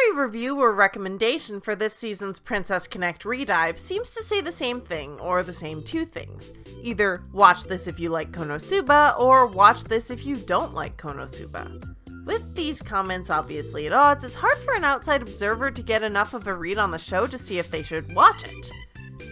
Every review or recommendation for this season's Princess Connect Redive seems to say the same thing, or the same two things. Either watch this if you like Konosuba, or watch this if you don't like Konosuba. With these comments obviously at odds, it's hard for an outside observer to get enough of a read on the show to see if they should watch it.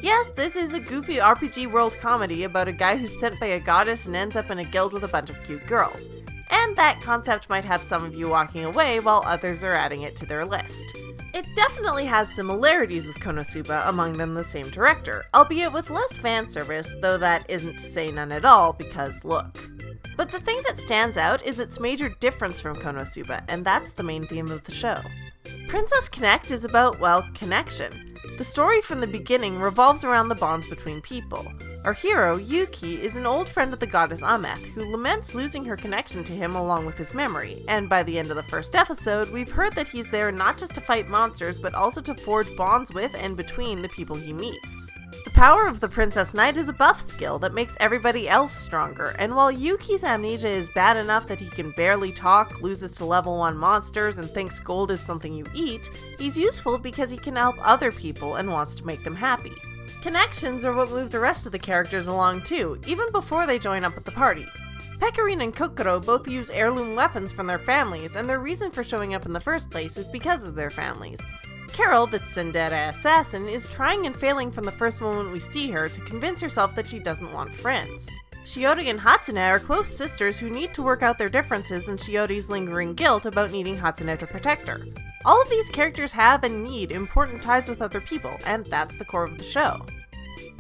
Yes, this is a goofy RPG world comedy about a guy who's sent by a goddess and ends up in a guild with a bunch of cute girls. And that concept might have some of you walking away while others are adding it to their list. It definitely has similarities with Konosuba, among them the same director, albeit with less fan service, though that isn't to say none at all, because look. But the thing that stands out is its major difference from Konosuba, and that's the main theme of the show. Princess Connect is about, well, connection. The story from the beginning revolves around the bonds between people. Our hero, Yuki, is an old friend of the goddess Ameth, who laments losing her connection to him along with his memory, and by the end of the first episode, we've heard that he's there not just to fight monsters, but also to forge bonds with and between the people he meets. The power of the Princess Knight is a buff skill that makes everybody else stronger, and while Yuki's amnesia is bad enough that he can barely talk, loses to level 1 monsters, and thinks gold is something you eat, he's useful because he can help other people and wants to make them happy. Connections are what move the rest of the characters along too, even before they join up with the party. Pecorine and Kokoro both use heirloom weapons from their families, and their reason for showing up in the first place is because of their families. Carol, the tsundere assassin, is trying and failing from the first moment we see her to convince herself that she doesn't want friends. Shiori and Hatsune are close sisters who need to work out their differences and Shiori's lingering guilt about needing Hatsune to protect her. All of these characters have and need important ties with other people, and that's the core of the show.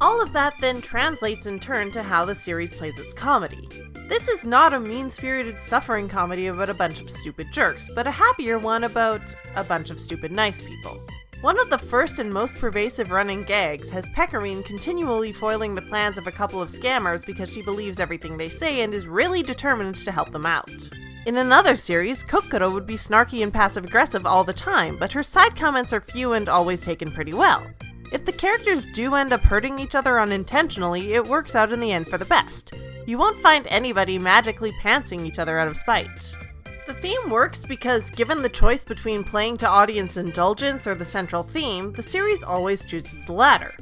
All of that then translates in turn to how the series plays its comedy. This is not a mean-spirited suffering comedy about a bunch of stupid jerks, but a happier one about a bunch of stupid nice people. One of the first and most pervasive running gags has Pecorine continually foiling the plans of a couple of scammers because she believes everything they say and is really determined to help them out. In another series, Kokoro would be snarky and passive-aggressive all the time, but her side comments are few and always taken pretty well. If the characters do end up hurting each other unintentionally, it works out in the end for the best. You won't find anybody magically pantsing each other out of spite. The theme works because, given the choice between playing to audience indulgence or the central theme, the series always chooses the latter.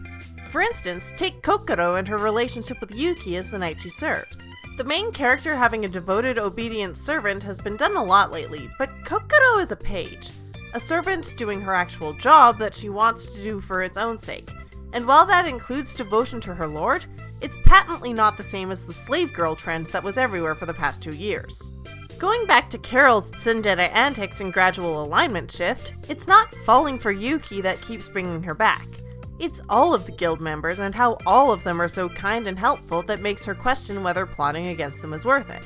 For instance, take Kokoro and her relationship with Yuki as the knight she serves. The main character having a devoted, obedient servant has been done a lot lately, but Kokoro is a page. A servant doing her actual job that she wants to do for its own sake. And while that includes devotion to her lord, it's patently not the same as the slave girl trend that was everywhere for the past 2 years. Going back to Carol's tsundere antics and gradual alignment shift, it's not falling for Yuki that keeps bringing her back. It's all of the guild members and how all of them are so kind and helpful that makes her question whether plotting against them is worth it.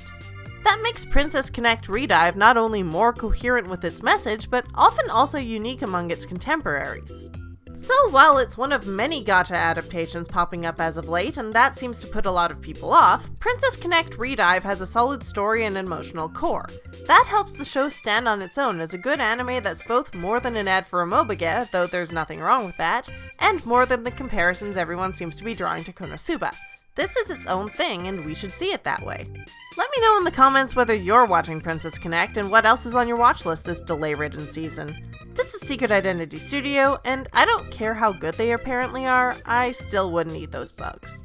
That makes Princess Connect Redive not only more coherent with its message, but often also unique among its contemporaries. So while it's one of many gacha adaptations popping up as of late, and that seems to put a lot of people off, Princess Connect Redive has a solid story and emotional core. That helps the show stand on its own as a good anime that's both more than an ad for a mobaga, though there's nothing wrong with that, and more than the comparisons everyone seems to be drawing to Konosuba. This is its own thing, and we should see it that way. Let me know in the comments whether you're watching Princess Connect and what else is on your watch list this delay-ridden season. This is Secret Identity Studio, and I don't care how good they apparently are, I still wouldn't eat those bugs.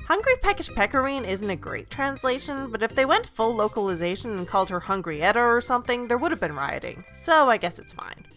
Hungry Peckish Pecorine isn't a great translation, but if they went full localization and called her Hungry Etta or something, there would have been rioting, so I guess it's fine.